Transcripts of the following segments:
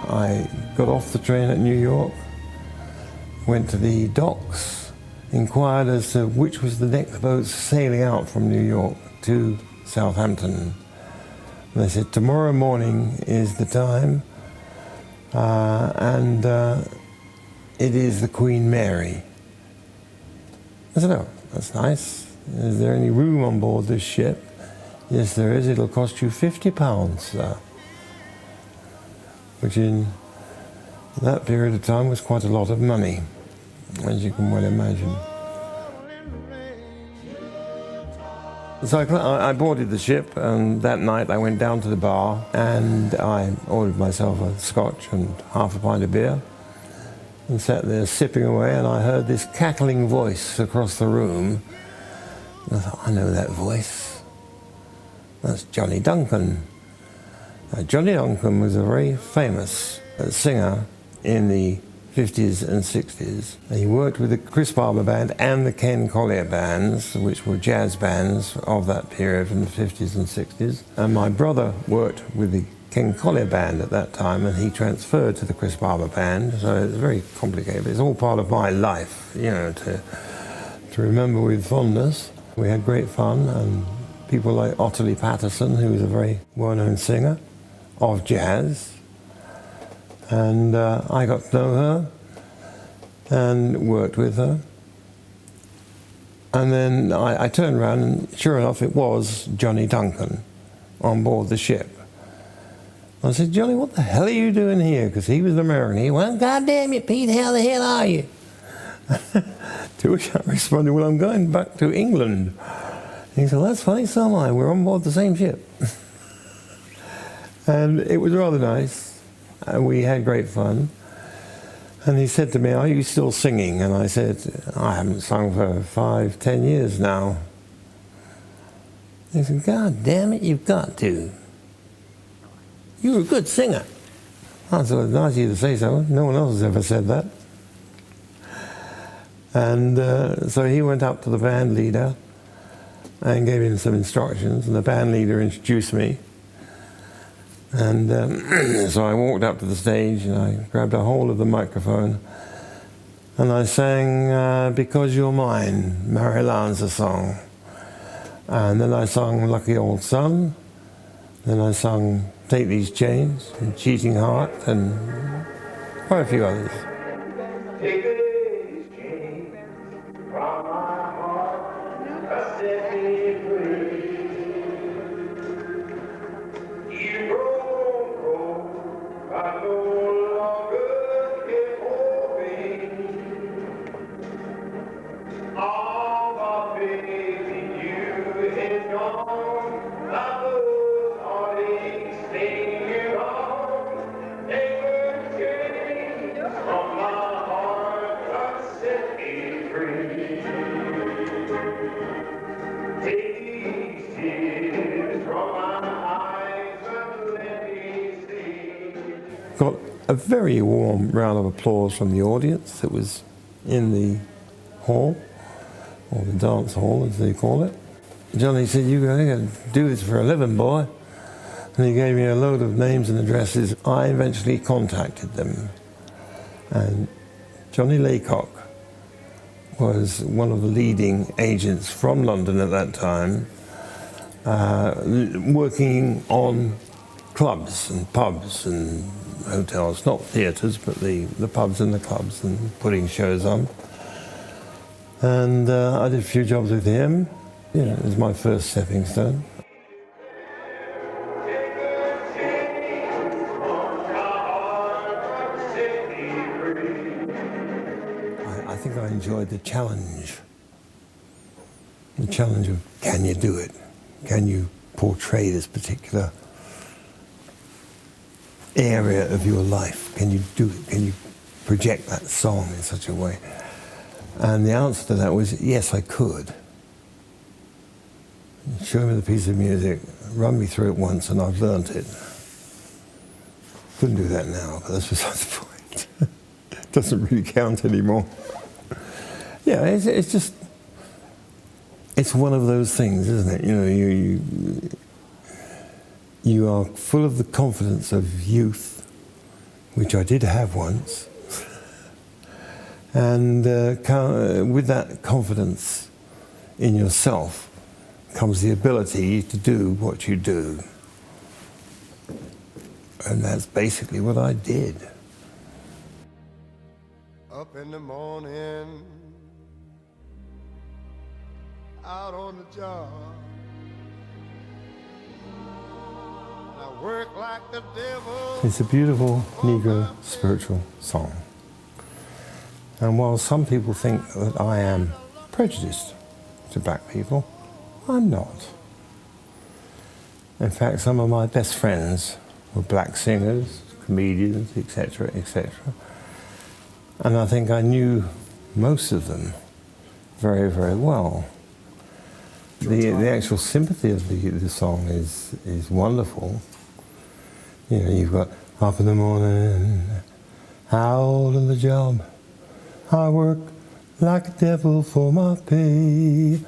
I got off the train at New York, went to the docks, inquired as to which was the next boat sailing out from New York to Southampton. And they said, tomorrow morning is the time, and it is the Queen Mary. I said, oh, that's nice. Is there any room on board this ship? Yes, there is. It'll cost you £50, sir. Which in that period of time was quite a lot of money, as you can well imagine. So I boarded the ship, and that night I went down to the bar and I ordered myself a scotch and half a pint of beer and sat there sipping away, and I heard this cackling voice across the room. And I thought, I know that voice. That's Johnny Duncan. Now, Johnny Duncan was a very famous singer in the 50s and 60s. He worked with the Chris Barber Band and the Ken Collier bands, which were jazz bands of that period from the 50s and 60s. And my brother worked with the Ken Collier Band at that time, and he transferred to the Chris Barber Band, so it's very complicated. It's all part of my life, you know, to remember with fondness. We had great fun, and people like Ottilie Patterson, who was a very well-known singer of jazz. And I got to know her and worked with her. And then I turned around, and sure enough, it was Johnny Duncan on board the ship. I said, Johnny, what the hell are you doing here? Because he was an American. He went, God damn it, Pete, how the hell are you? To which I responded, well, I'm going back to England. He said, well, that's funny, so am I. We're on board the same ship. And it was rather nice. We had great fun. And he said to me, are you still singing? And I said, I haven't sung for 5-10 years now. He said, God damn it, you've got to. You're a good singer. I thought, it's nice of you to say so. No one else has ever said that. And so he went up to the band leader and gave him some instructions, and the band leader introduced me. And so I walked up to the stage and I grabbed a hold of the microphone and I sang Because You're Mine, Mary Lanza song. And then I sung Lucky Old Sun. Then I sung Take These Chains and Cheating Heart and quite a few others. Take these chains from my heart, set me free. I no longer care for me. All my faith in you is gone. My those heartaches staying on. Never change from my heart, but set me free. Take these tears from my eyes and let me see. Got a very warm round of applause from the audience that was in the hall, or the dance hall as they call it. Johnny said, you're going to do this for a living, boy. And he gave me a load of names and addresses. I eventually contacted them. And Johnny Laycock was one of the leading agents from London at that time, working on clubs and pubs and hotels, not theatres, but the pubs and the clubs, and putting shows on. And I did a few jobs with him. You know, it was my first stepping stone. I think I enjoyed the challenge. The challenge of, can you do it? Can you portray this particular area of your life? Can you do it? Can you project that song in such a way? And the answer to that was, yes, I could. Show me the piece of music, run me through it once, and I've learnt it. Couldn't do that now, but that's beside the point. It doesn't really count anymore. Yeah, it's just, it's one of those things, isn't it? You know, you are full of the confidence of youth which I did have once. And with that confidence in yourself comes the ability to do what you do. And that's basically what I did. Up in the morning, out on the job, I work like the devil. It's a beautiful Negro spiritual song. And while some people think that I am prejudiced to black people, I'm not. In fact, some of my best friends were black singers, comedians, etc., etc. And I think I knew most of them very, very well. The actual sympathy of the song is wonderful. You know, you've got up in the morning, out on the job, I work like a devil for my pay,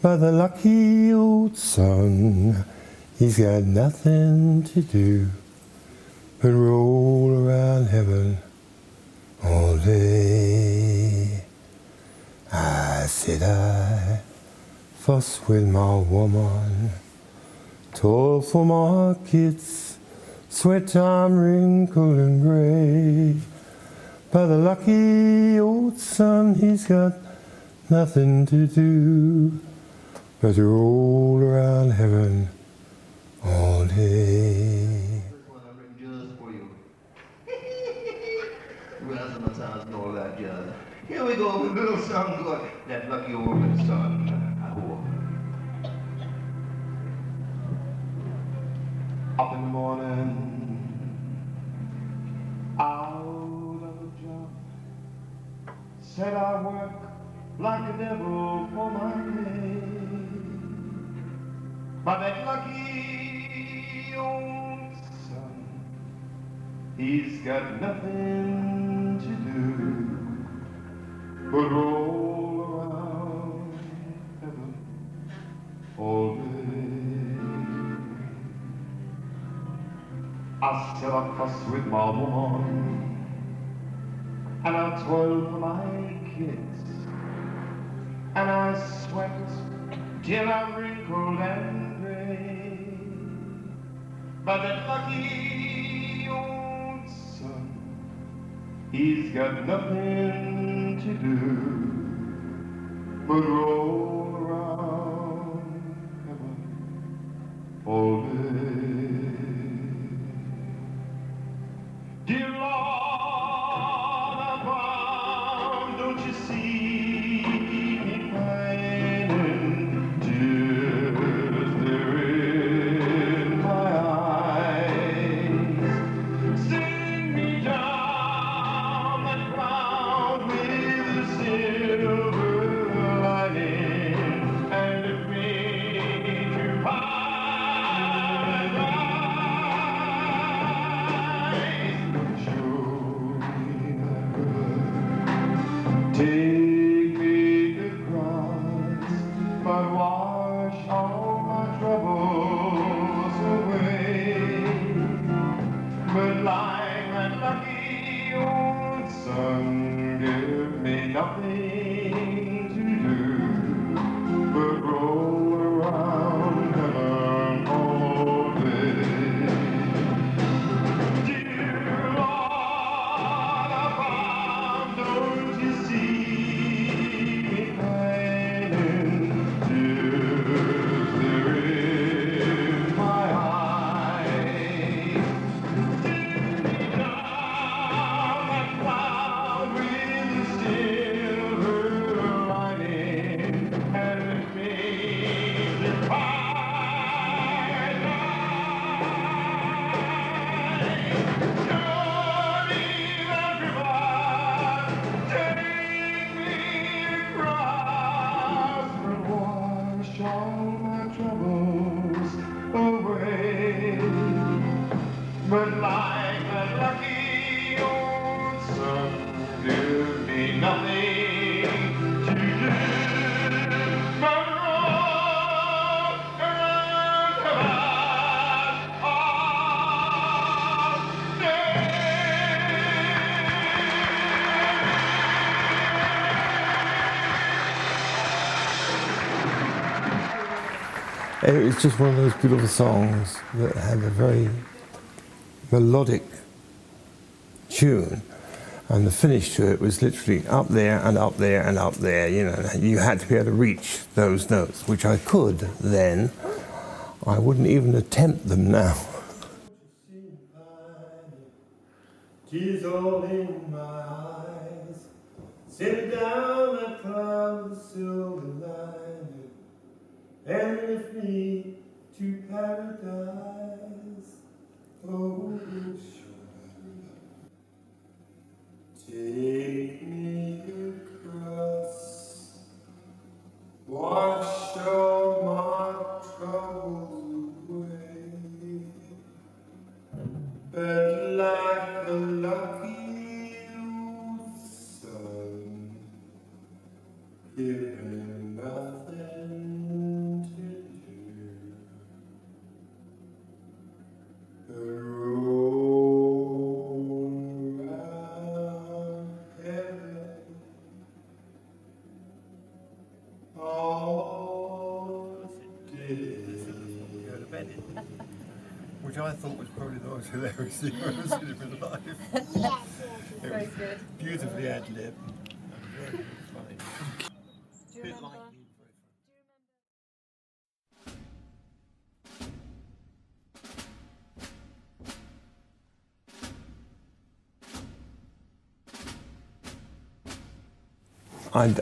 but the lucky old son, he's got nothing to do but roll around heaven all day. I said I fuss with my woman, toil for my kids, sweat time wrinkled and gray. But the lucky old son, he's got nothing to do but to roll around heaven all day. Here we go with a little something good. That lucky old son. Up in the morning, out of the job, said I work like a devil for my pay, but that lucky old son, he's got nothing to do but roll around heaven all day. I still a fuss with my woman, and I toil for my kids, and I sweat till I'm wrinkled and gray. But that lucky old son, he's got nothing to do but roll around heaven all day. Dear Lord above, don't you see me pining? Tears there in my eyes. Sing me down that cloud with a silver lining, and lift me to paradise. Take me across, but wash all my troubles away. But like that lucky old sun, give me nothing to do but roll around heaven all day. Dear Lord above, don't you see me pining? Tears there in my eyes. Sing me down that cloud with a silver lining, and lift me to paradise. Surely that river, take me across, but wash all my troubles away. But like that lucky old sun, give me nothing to do but roll around heaven all day. It was just one of those beautiful songs that had a very melodic tune, and the finish to it was literally up there and up there and up there. You know, you had to be able to reach those notes, which I could then. I wouldn't even attempt them now. Tears all in my eyes, sit down and climb the silver lining, and lift me to paradise. Oh, take me across, wash all my troubles away, but like a lucky old sun, given nothing to do. The road around heaven, all day. Which I thought was probably the most hilarious thing I've ever seen in my life. Yes. Very good. Beautifully ad-lib. Very funny. Do you remember?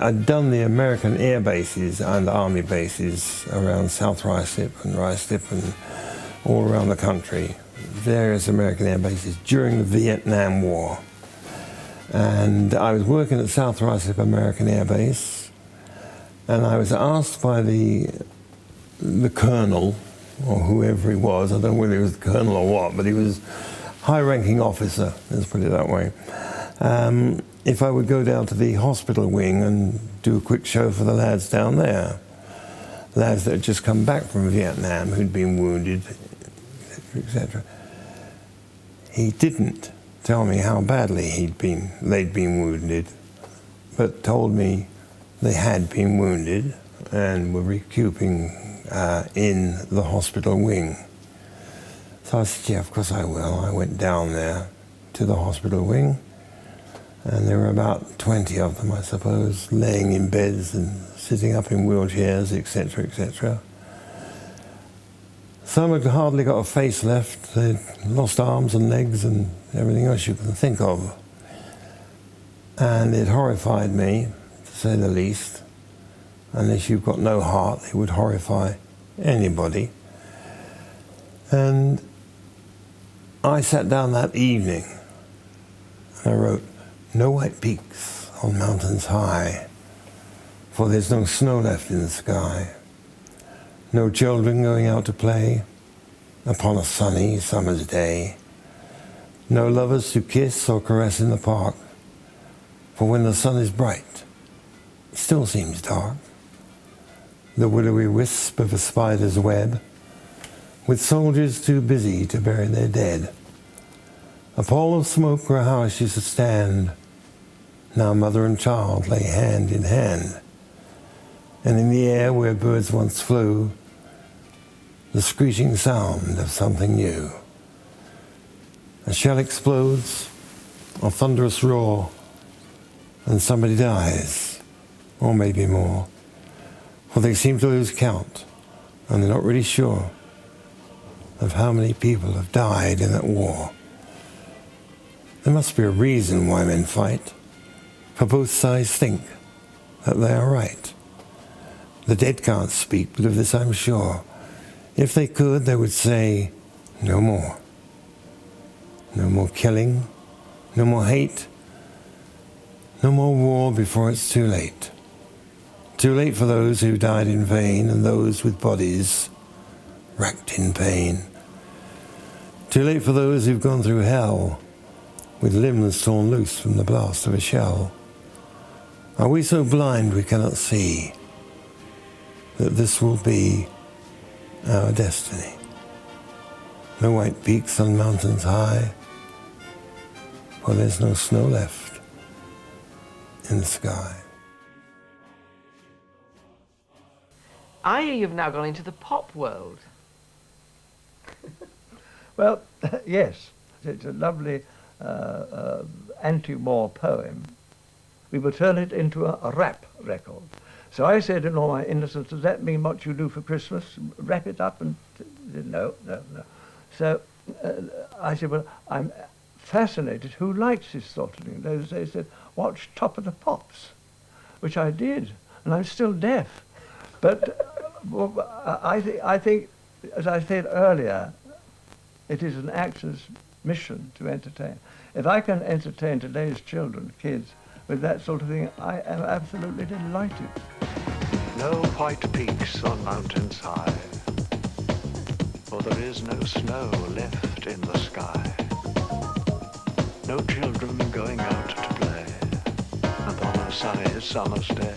I'd done the American air bases and army bases around South Ruislip and Ruislip and all around the country, various American air bases during the Vietnam War. And I was working at South Ruislip American Air Base, and I was asked by the colonel, or whoever he was, I don't know whether he was the colonel or what, but he was high-ranking officer, let's put it that way, if I would go down to the hospital wing and do a quick show for the lads down there. Lads that had just come back from Vietnam, who'd been wounded, etc., etc. He didn't tell me how badly they'd been wounded, but told me they had been wounded and were recouping in the hospital wing. So I said, yeah, of course I will. I went down there to the hospital wing, and there were about 20 of them, I suppose, laying in beds and sitting up in wheelchairs, etc., etc. Some had hardly got a face left. They'd lost arms and legs and everything else you can think of. And it horrified me, to say the least. Unless you've got no heart, it would horrify anybody. And I sat down that evening and I wrote, "No white peaks on mountains high, for there's no snow left in the sky. No children going out to play upon a sunny summer's day. No lovers to kiss or caress in the park, for when the sun is bright, it still seems dark. The willowy wisp of a spider's web, with soldiers too busy to bury their dead. A pall of smoke where a house used to stand, now mother and child lay hand in hand. And in the air where birds once flew, the screeching sound of something new. A shell explodes, a thunderous roar, and somebody dies, or maybe more. For they seem to lose count, and they're not really sure of how many people have died in that war. There must be a reason why men fight, for both sides think that they are right. The dead can't speak, but of this I'm sure. If they could, they would say, no more. No more killing, no more hate, no more war before it's too late. Too late for those who died in vain and those with bodies racked in pain. Too late for those who've gone through hell with limbs torn loose from the blast of a shell. Are we so blind we cannot see that this will be our destiny? No white peaks on mountains high, for there's no snow left in the sky. I hear you've now gone into the pop world. Well, yes, it's a lovely anti-war poem. We will turn it into a rap record. So I said in all my innocence, does that mean what you do for Christmas? Wrap it up? And no. So I said, well, I'm fascinated. Who likes this sort of thing? They said, watch Top of the Pops, which I did, and I'm still deaf. But I think, as I said earlier, it is an actor's mission to entertain. If I can entertain today's children, kids, with that sort of thing, I am absolutely delighted. No white peaks on mountains high, for there is no snow left in the sky. No children going out to play, and on a sunny summer's day.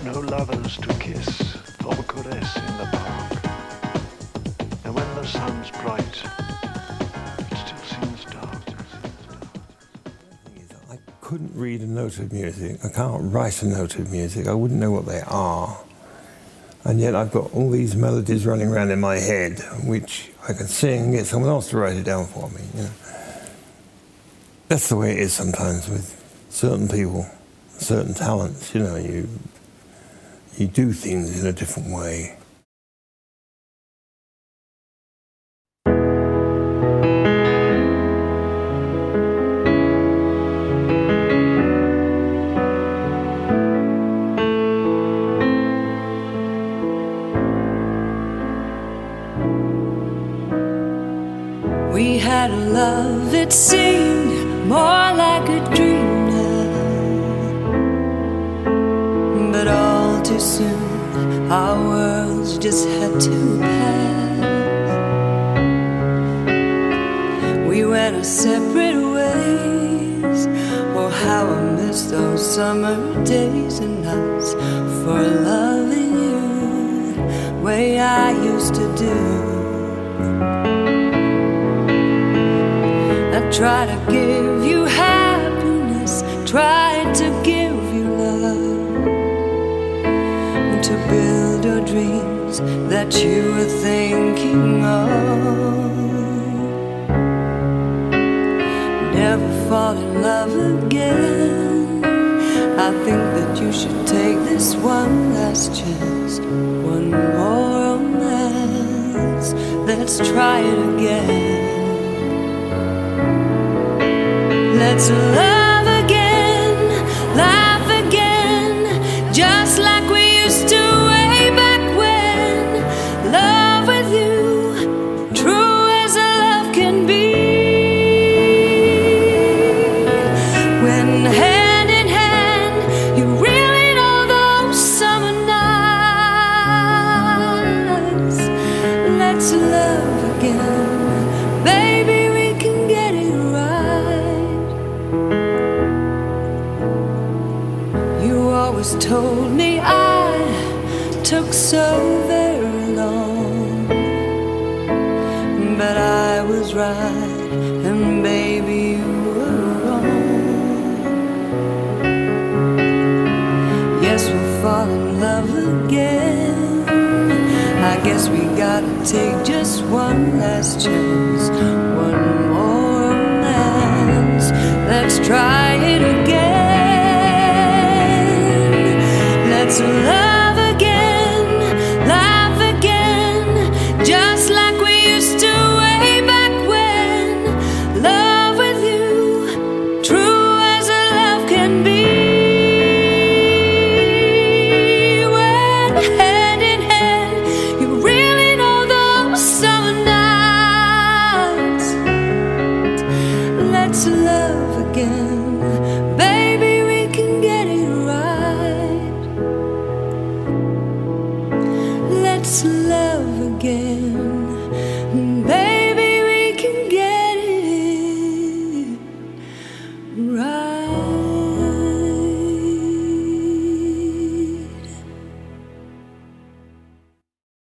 No lovers to kiss or caress in the park. And when the sun's bright, it still seems dark. I couldn't read a note of music. I can't write a note of music. I wouldn't know what they are. And yet I've got all these melodies running around in my head, which I can sing and get someone else to write it down for me. You know. That's the way it is sometimes with certain people, certain talents. You know, you do things in a different way. We had a love, it seemed more like a dream now. But all too soon, our worlds just had to pass. We went our separate ways. Oh, how I miss those summer days and nights for loving you way I used to do. I tried to give you happiness, tried to give you love, to build your dreams that you were thinking of. Never fall in love again. I think that you should take this one last chance, one more romance. Let's try it again. Let's love again, laugh again, just like we used to way back when. Love with you, true as a love can be. When hand in hand, you really know those summer nights. Let's love again, baby, we can get it right. You always told me I took so very long, but I was right, and baby, you were wrong. Yes, we'll fall in love again. I guess we gotta take just one last chance, one more romance. Let's try it again. Let's love again, laugh again, just like we used to way back when. Love with you, true as a love can be. When hand in hand, you really know those summer nights. Let's love again, baby, we can get it right. Let's love again.